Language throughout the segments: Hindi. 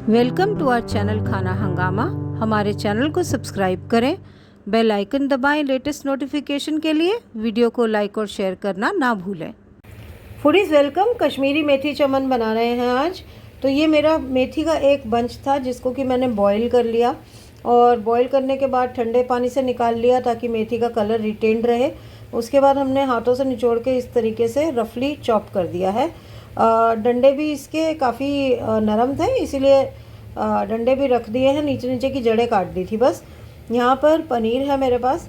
वेलकम टू आवर चैनल खाना हंगामा। हमारे चैनल को सब्सक्राइब करें, बेल आइकन दबाएं लेटेस्ट नोटिफिकेशन के लिए। वीडियो को लाइक और शेयर करना ना भूलें। Foodies welcome. कश्मीरी मेथी चमन बना रहे हैं आज। तो ये मेरा मेथी का एक बंच था जिसको कि मैंने बॉईल कर लिया और बॉईल करने के बाद ठंडे पानी से निकाल लिया ताकि मेथी का कलर रिटेन्ड रहे। उसके बाद हमने हाथों से निचोड़ के इस तरीके से रफली चॉप कर दिया है। डंडे भी इसके काफ़ी नरम थे, इसीलिए डंडे भी रख दिए हैं। नीचे नीचे की जड़ें काट दी थी बस। यहाँ पर पनीर है मेरे पास।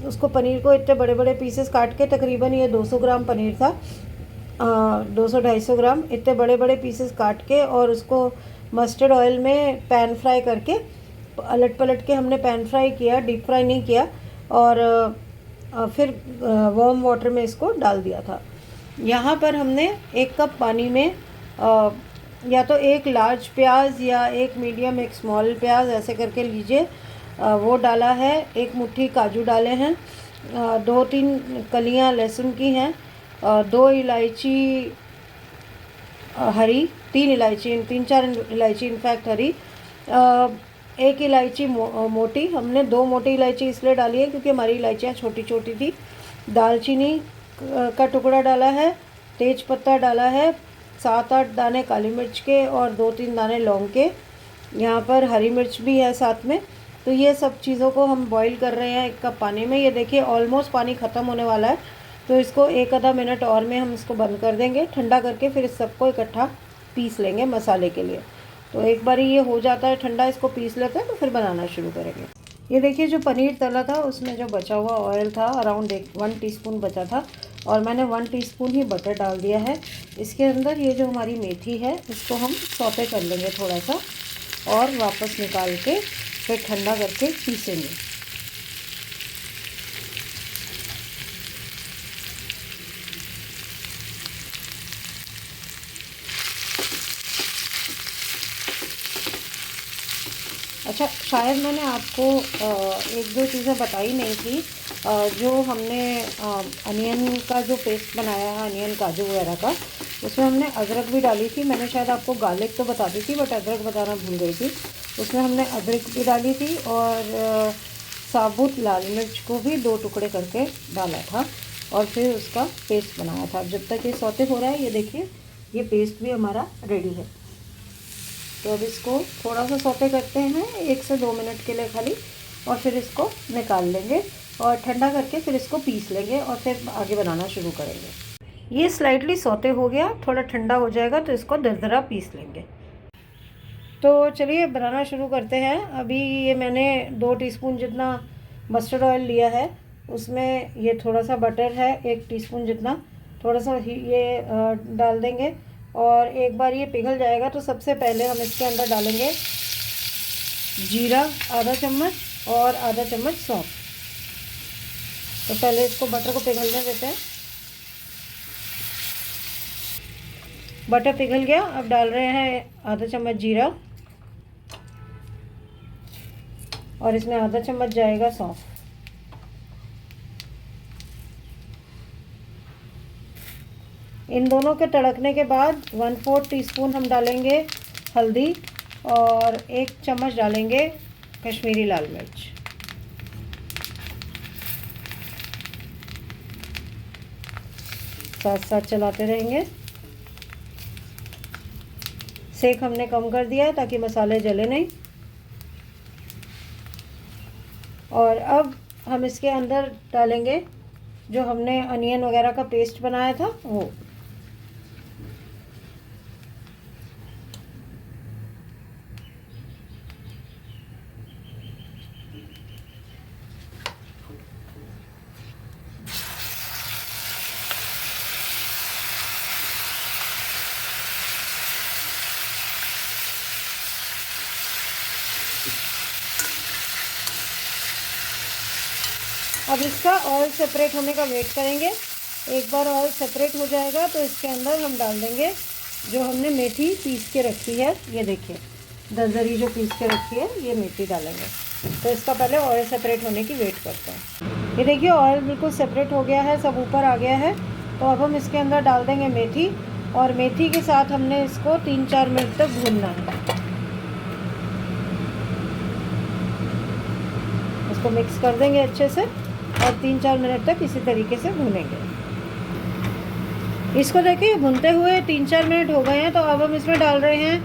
उसको पनीर को इतने बड़े बड़े पीसेस काट के, तकरीबन ये 200 ग्राम पनीर था, 200-250 ग्राम इतने बड़े बड़े पीसेस काट के, और उसको मस्टर्ड ऑयल में पैन फ्राई करके अलट पलट के हमने पैन फ्राई किया, डीप फ्राई नहीं किया। और फिर वार्म वाटर में इसको डाल दिया था। यहाँ पर हमने 1 कप पानी में या तो एक लार्ज प्याज या एक मीडियम एक स्मॉल प्याज ऐसे करके लीजिए, वो डाला है। 1 मुट्ठी काजू डाले हैं, 2-3 कलियाँ लहसुन की हैं, 2 इलायची हरी, 3-4 इलायची इनफैक्ट हरी, 1 इलायची मोटी। हमने 2 मोटी इलायची इसलिए डाली है क्योंकि हमारी इलायचियाँ छोटी छोटी थी। दालचीनी का टुकड़ा डाला है, तेज पत्ता डाला है, 7-8 दाने काली मिर्च के और 2-3 दाने लौंग के। यहाँ पर हरी मिर्च भी है साथ में। तो ये सब चीज़ों को हम बॉईल कर रहे हैं 1 कप पानी में। ये देखिए ऑलमोस्ट पानी ख़त्म होने वाला है, तो इसको 1 आधा मिनट और में हम इसको बंद कर देंगे। ठंडा करके फिर इस सबको इकट्ठा पीस लेंगे मसाले के लिए। तो एक बार ये हो जाता है ठंडा, इसको पीस लेते हैं तो फिर बनाना शुरू करेंगे। ये देखिए जो पनीर तला था उसमें जो बचा हुआ ऑयल था, अराउंड 1 टीस्पून बचा था, और मैंने 1 टीस्पून ही बटर डाल दिया है। इसके अंदर ये जो हमारी मेथी है इसको हम सौते कर लेंगे थोड़ा सा, और वापस निकाल के फिर ठंडा करके पीसेंगे। अच्छा, शायद मैंने आपको 1-2 चीज़ें बताई नहीं थी। जो हमने अनियन का जो पेस्ट बनाया है, अनियन काजू वगैरह का, उसमें हमने अदरक भी डाली थी। मैंने शायद आपको गार्लिक तो बता दी थी, बट अदरक बताना भूल गई थी। उसमें हमने अदरक भी डाली थी, और साबुत लाल मिर्च को भी 2 टुकड़े करके डाला था, और फिर उसका पेस्ट बनाया था। अब जब तक ये सौते हो रहा है, ये देखिए ये पेस्ट भी हमारा रेडी है। तो अब इसको थोड़ा सा सौते करते हैं 1 से 2 मिनट के लिए खाली, और फिर इसको निकाल लेंगे और ठंडा करके फिर इसको पीस लेंगे और फिर आगे बनाना शुरू करेंगे। ये स्लाइटली सौते हो गया, थोड़ा ठंडा हो जाएगा तो इसको दरदरा पीस लेंगे। तो चलिए बनाना शुरू करते हैं। अभी ये मैंने 2 टीस्पून जितना मस्टर्ड ऑयल लिया है, उसमें ये थोड़ा सा बटर है 1 टीस्पून जितना, थोड़ा सा ये डाल देंगे। और एक बार ये पिघल जाएगा तो सबसे पहले हम इसके अंदर डालेंगे जीरा आधा चम्मच और आधा चम्मच सौंफ। तो पहले इसको बटर को पिघलने देते हैं। बटर पिघल गया, अब डाल रहे हैं आधा चम्मच जीरा, और इसमें आधा चम्मच जाएगा सौंफ। इन दोनों के तड़कने के बाद 1/4 टीस्पून हम डालेंगे हल्दी, और 1 चम्मच डालेंगे कश्मीरी लाल मिर्च। साथ साथ चलाते रहेंगे। सेक हमने कम कर दिया है ताकि मसाले जले नहीं। और अब हम इसके अंदर डालेंगे जो हमने अनियन वगैरह का पेस्ट बनाया था वो। अब इसका ऑयल सेपरेट होने का वेट करेंगे। एक बार ऑयल सेपरेट हो जाएगा तो इसके अंदर हम डाल देंगे जो हमने मेथी पीस के रखी है। ये देखिए दरदरी जो पीस के रखी है, ये मेथी डालेंगे। तो इसका पहले ऑयल सेपरेट होने की वेट करते हैं। ये देखिए ऑयल बिल्कुल सेपरेट हो गया है, सब ऊपर आ गया है। तो अब हम इसके अंदर डाल देंगे मेथी, और मेथी के साथ हमने इसको 3-4 मिनट तक भूनना है। इसको मिक्स कर देंगे अच्छे से और 3-4 मिनट तक इसी तरीके से भूनेंगे। इसको देखिए भूनते हुए 3-4 मिनट हो गए हैं। तो अब हम इसमें डाल रहे हैं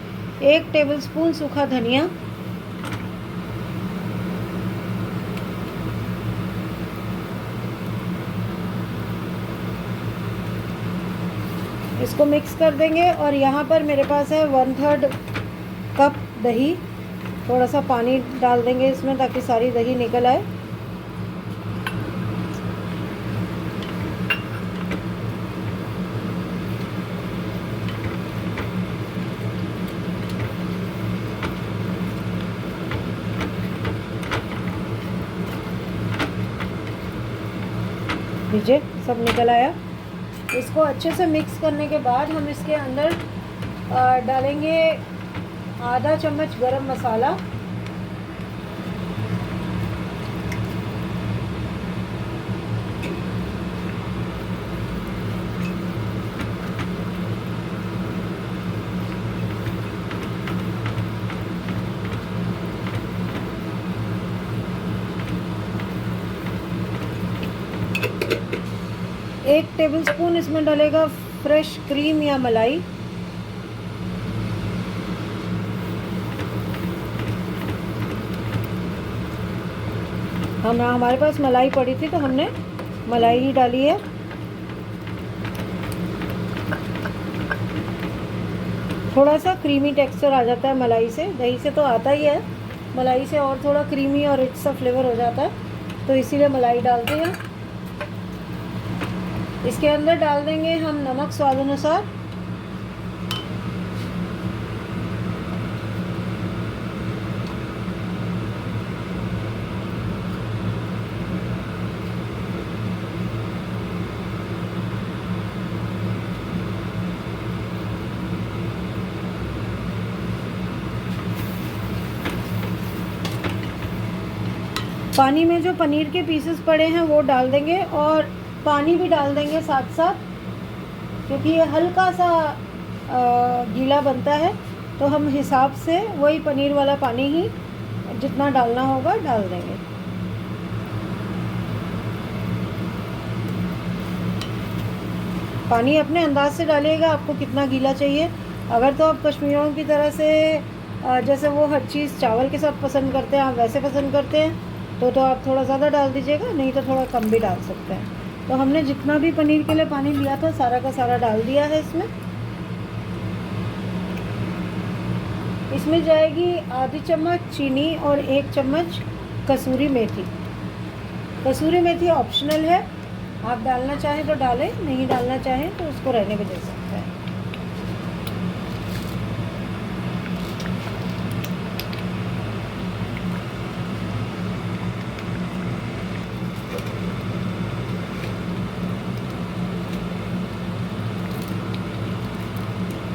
1 टेबलस्पून सूखा धनिया, इसको मिक्स कर देंगे। और यहाँ पर मेरे पास है 1/3 कप दही, थोड़ा सा पानी डाल देंगे इसमें ताकि सारी दही निकल आए। लीजिए सब निकल आया। इसको अच्छे से मिक्स करने के बाद हम इसके अंदर डालेंगे आधा चम्मच गरम मसाला, एक टेबलस्पून इसमें डलेगा फ्रेश क्रीम या मलाई, हमारे पास मलाई पड़ी थी तो हमने मलाई ही डाली है। थोड़ा सा क्रीमी टेक्सचर आ जाता है मलाई से, दही से तो आता ही है, मलाई से और थोड़ा क्रीमी और रिच सा फ्लेवर हो जाता है, तो इसीलिए मलाई डालते हैं। इसके अंदर डाल देंगे हम नमक स्वाद अनुसार, पानी में जो पनीर के पीसेस पड़े हैं वो डाल देंगे और पानी भी डाल देंगे साथ साथ, क्योंकि ये हल्का सा गीला बनता है, तो हम हिसाब से वही पनीर वाला पानी ही जितना डालना होगा डाल देंगे। पानी अपने अंदाज से डालिएगा आपको कितना गीला चाहिए। अगर तो आप कश्मीरियों की तरह से जैसे वो हर चीज़ चावल के साथ पसंद करते हैं, आप वैसे पसंद करते हैं तो आप थोड़ा ज़्यादा डाल दीजिएगा, नहीं तो थोड़ा कम भी डाल सकते हैं। तो हमने जितना भी पनीर के लिए पानी लिया था सारा का सारा डाल दिया है इसमें। इसमें जाएगी आधी चम्मच चीनी और 1 चम्मच कसूरी मेथी। कसूरी मेथी ऑप्शनल है, आप डालना चाहें तो डालें, नहीं डालना चाहें तो उसको रहने भी दे सकते हैं।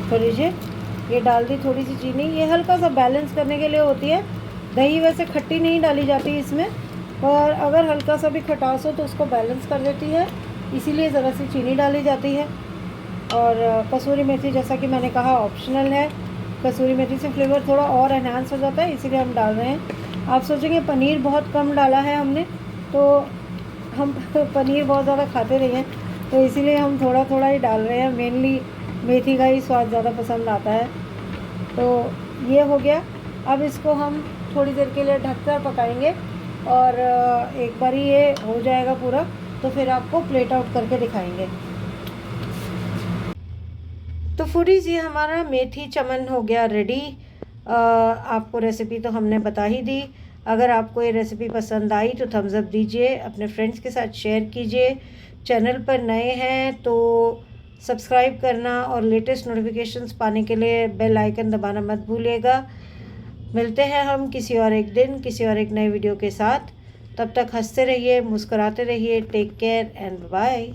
तो लीजिए ये डाल दी थोड़ी सी चीनी, ये हल्का सा बैलेंस करने के लिए होती है। दही वैसे खट्टी नहीं डाली जाती इसमें, और अगर हल्का सा भी खटास हो तो उसको बैलेंस कर देती है, इसीलिए ज़रा सी चीनी डाली जाती है। और कसूरी मेथी जैसा कि मैंने कहा ऑप्शनल है, कसूरी मेथी से फ्लेवर थोड़ा और एनहांस हो जाता है, इसीलिए हम डाल रहे हैं। आप सोचेंगे पनीर बहुत कम डाला है हमने, तो हम पनीर बहुत ज़्यादा खाते नहीं हैं, तो इसीलिए हम थोड़ा थोड़ा ही डाल रहे हैं। मेनली मेथी का ही स्वाद ज़्यादा पसंद आता है। तो ये हो गया। अब इसको हम थोड़ी देर के लिए ढककर पकाएंगे, और एक बार ये हो जाएगा पूरा तो फिर आपको प्लेट आउट करके दिखाएंगे। तो फूडीज़ ये हमारा मेथी चमन हो गया रेडी। आपको रेसिपी तो हमने बता ही दी। अगर आपको ये रेसिपी पसंद आई तो थम्स अप दीजिए, अपने फ्रेंड्स के साथ शेयर कीजिए। चैनल पर नए हैं तो सब्सक्राइब करना और लेटेस्ट नोटिफिकेशंस पाने के लिए बेल आइकन दबाना मत भूलिएगा। मिलते हैं हम किसी और एक दिन किसी और एक नए वीडियो के साथ। तब तक हंसते रहिए, मुस्कुराते रहिए। Take care and bye.